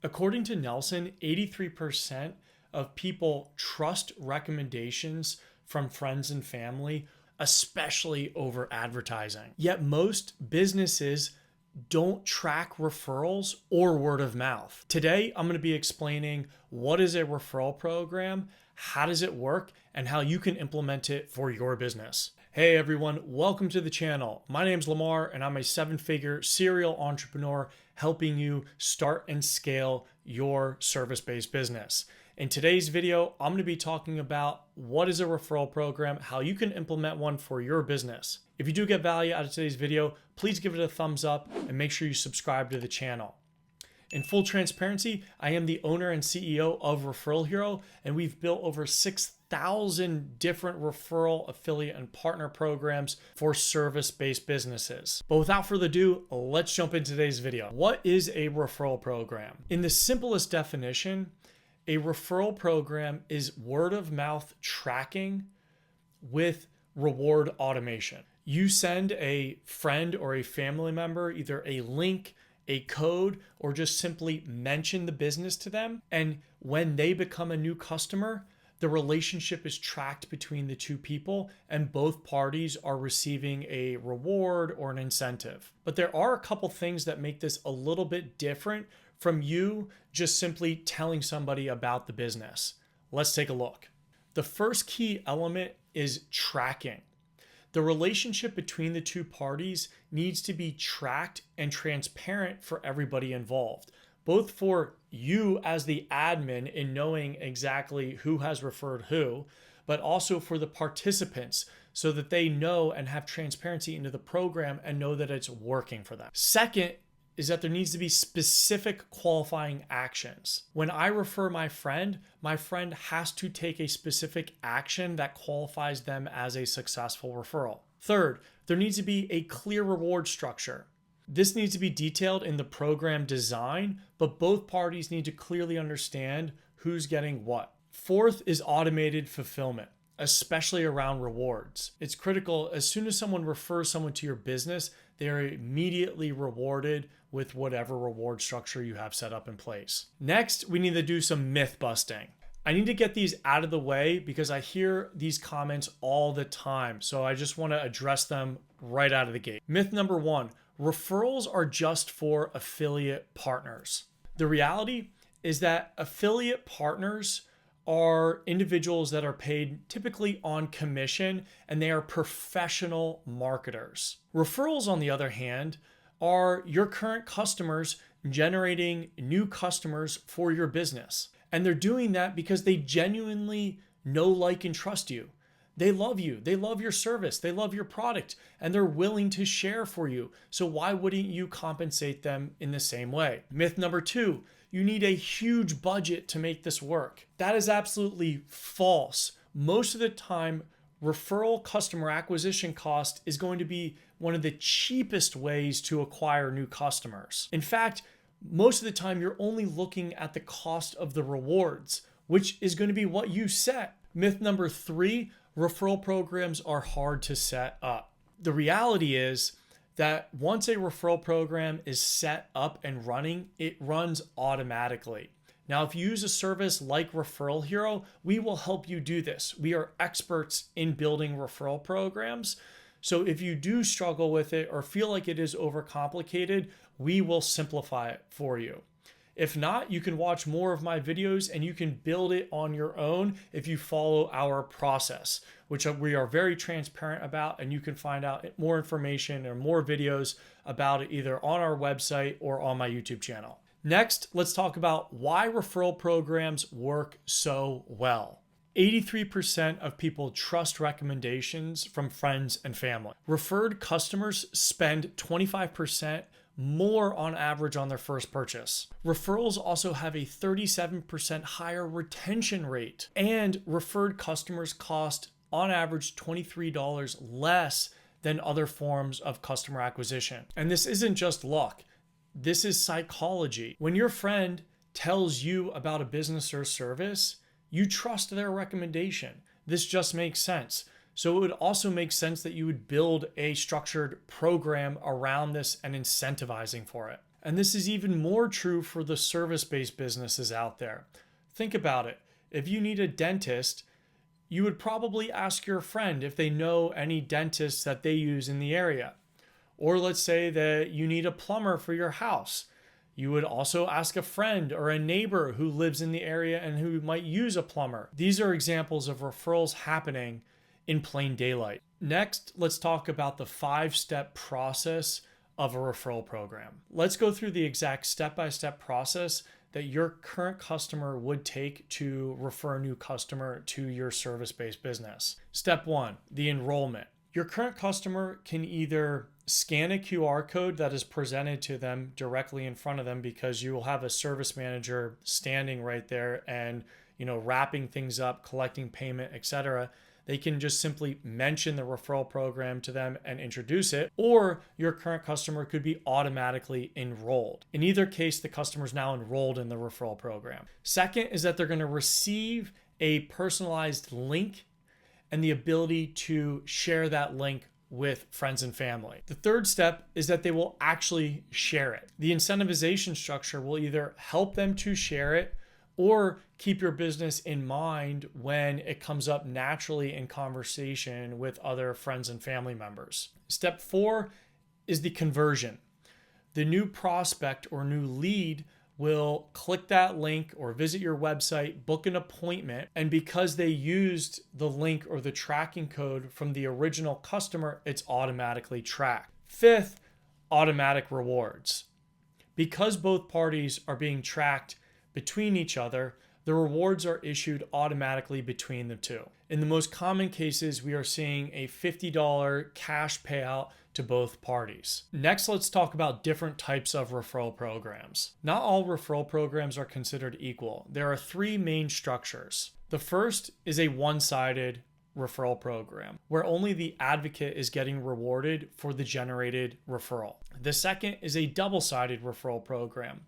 According to Nelson, 83% of people trust recommendations from friends and family, especially over advertising. Yet most businesses don't track referrals or word of mouth. Today, I'm going to be explaining what is a referral program, how does it work, and how you can implement it for your business. Hey everyone, welcome to the channel. My name's Lamar and I'm a 7-figure serial entrepreneur helping you start and scale your service-based business. In today's video, I'm going to be talking about what is a referral program, how you can implement one for your business. If you do get value out of today's video, please give it a thumbs up and make sure you subscribe to the channel. In full transparency, I am the owner and CEO of Referral Hero, and we've built over 6,000 different referral, affiliate, and partner programs for service-based businesses. But without further ado, let's jump into today's video. What is a referral program? In the simplest definition, a referral program is word-of-mouth tracking with reward automation. You send a friend or a family member either a link, a code, or just simply mention the business to them. And when they become a new customer, the relationship is tracked between the two people and both parties are receiving a reward or an incentive. But there are a couple things that make this a little bit different from you just simply telling somebody about the business. Let's take a look. The first key element is tracking. The relationship between the two parties needs to be tracked and transparent for everybody involved, both for you as the admin in knowing exactly who has referred who, but also for the participants so that they know and have transparency into the program and know that it's working for them. Second is that there needs to be specific qualifying actions. When I refer my friend has to take a specific action that qualifies them as a successful referral. Third, there needs to be a clear reward structure. This needs to be detailed in the program design, but both parties need to clearly understand who's getting what. Fourth is automated fulfillment, especially around rewards. It's critical. As soon as someone refers someone to your business, they are immediately rewarded with whatever reward structure you have set up in place. Next, we need to do some myth busting. I need to get these out of the way because I hear these comments all the time. So I just want to address them right out of the gate. Myth number one, referrals are just for affiliate partners. The reality is that affiliate partners are individuals that are paid typically on commission and they are professional marketers. Referrals, on the other hand, are your current customers generating new customers for your business. And they're doing that because they genuinely know, like, and trust you. They love you. They love your service. They love your product and they're willing to share for you. So why wouldn't you compensate them in the same way? Myth number two, you need a huge budget to make this work. That is absolutely false. Most of the time, referral customer acquisition cost is going to be one of the cheapest ways to acquire new customers. In fact, most of the time, you're only looking at the cost of the rewards, which is going to be what you set. Myth number three, referral programs are hard to set up. The reality is that once a referral program is set up and running, it runs automatically. Now, if you use a service like Referral Hero, we will help you do this. We are experts in building referral programs. So if you do struggle with it or feel like it is overcomplicated, we will simplify it for you. If not, you can watch more of my videos and you can build it on your own if you follow our process, which we are very transparent about, and you can find out more information or more videos about it either on our website or on my YouTube channel. Next, let's talk about why referral programs work so well. 83% of people trust recommendations from friends and family. Referred customers spend 25% more on average on their first purchase. Referrals also have a 37% higher retention rate, and referred customers cost on average $23 less than other forms of customer acquisition. And this isn't just luck. This is psychology. When your friend tells you about a business or service, you trust their recommendation. This just makes sense. So it would also make sense that you would build a structured program around this and incentivizing for it. And this is even more true for the service-based businesses out there. Think about it. If you need a dentist, you would probably ask your friend if they know any dentists that they use in the area. Or let's say that you need a plumber for your house. You would also ask a friend or a neighbor who lives in the area and who might use a plumber. These are examples of referrals happening in plain daylight. Next, let's talk about the 5-step process of a referral program. Let's go through the exact step-by-step process that your current customer would take to refer a new customer to your service-based business. Step 1, the enrollment. Your current customer can either scan a QR code that is presented to them directly in front of them, because you will have a service manager standing right there and, wrapping things up, collecting payment, etc. They can just simply mention the referral program to them and introduce it, or your current customer could be automatically enrolled. In either case, the customer is now enrolled in the referral program. Second is that they're going to receive a personalized link and the ability to share that link with friends and family. The third step is that they will actually share it. The incentivization structure will either help them to share it or keep your business in mind when it comes up naturally in conversation with other friends and family members. Step 4 is the conversion. The new prospect or new lead will click that link or visit your website, book an appointment, and because they used the link or the tracking code from the original customer, it's automatically tracked. Fifth, automatic rewards. Because both parties are being tracked between each other, the rewards are issued automatically between the two. In the most common cases, we are seeing a $50 cash payout to both parties. Next, let's talk about different types of referral programs. Not all referral programs are considered equal. There are 3 main structures. The first is a one-sided referral program, where only the advocate is getting rewarded for the generated referral. The second is a double-sided referral program.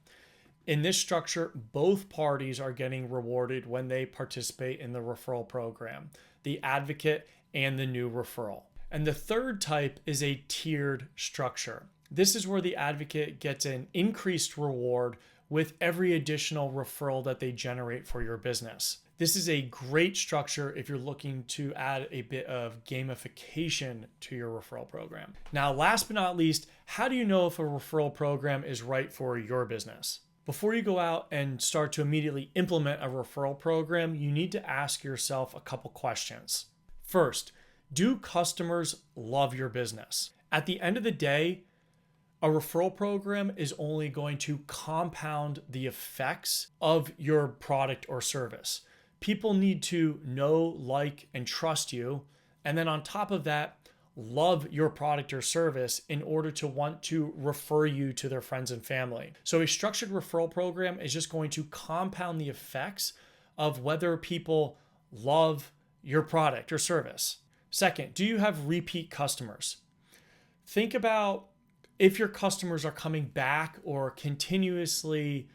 In this structure, both parties are getting rewarded when they participate in the referral program, the advocate and the new referral. And the third type is a tiered structure. This is where the advocate gets an increased reward with every additional referral that they generate for your business. This is a great structure if you're looking to add a bit of gamification to your referral program. Now, last but not least, how do you know if a referral program is right for your business? Before you go out and start to immediately implement a referral program, you need to ask yourself a couple questions. First, do customers love your business? At the end of the day, a referral program is only going to compound the effects of your product or service. People need to know, like, and trust you. And then on top of that, love your product or service in order to want to refer you to their friends and family. So a structured referral program is just going to compound the effects of whether people love your product or service. Second, do you have repeat customers? Think about if your customers are coming back or continuously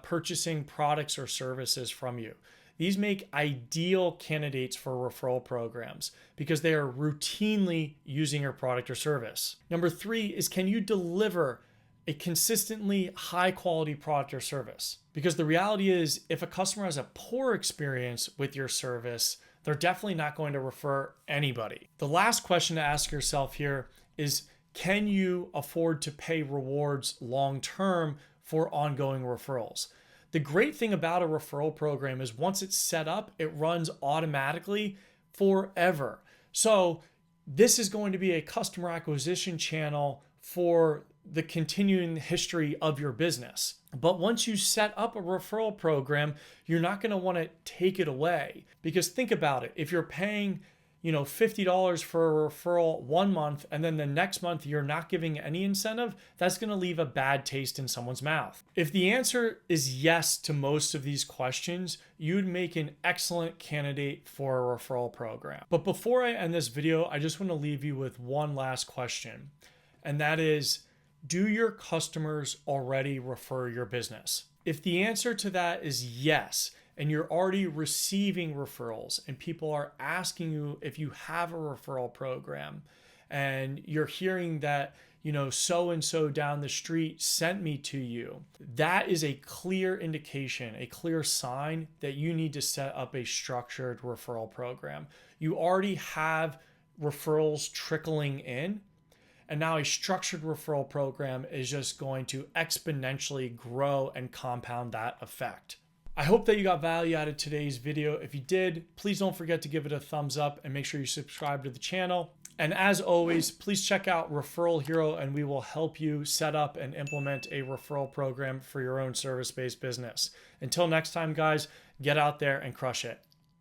purchasing products or services from you. These make ideal candidates for referral programs because they are routinely using your product or service. Number 3 is, can you deliver a consistently high quality product or service? Because the reality is, if a customer has a poor experience with your service, they're definitely not going to refer anybody. The last question to ask yourself here is, can you afford to pay rewards long term for ongoing referrals? The great thing about a referral program is once it's set up, it runs automatically forever. So this is going to be a customer acquisition channel for the continuing history of your business. But once you set up a referral program, you're not going to want to take it away, because think about it. If you're paying $50 for a referral 1 month, and then the next month you're not giving any incentive, that's going to leave a bad taste in someone's mouth. If the answer is yes to most of these questions, you'd make an excellent candidate for a referral program. But before I end this video, I just want to leave you with one last question. And that is, do your customers already refer your business? If the answer to that is yes, and you're already receiving referrals and people are asking you if you have a referral program, and you're hearing that so and so down the street sent me to you. That is a clear indication, a clear sign that you need to set up a structured referral program. You already have referrals trickling in, and now a structured referral program is just going to exponentially grow and compound that effect. I hope that you got value out of today's video. If you did, please don't forget to give it a thumbs up and make sure you subscribe to the channel. And as always, please check out Referral Hero and we will help you set up and implement a referral program for your own service-based business. Until next time, guys, get out there and crush it.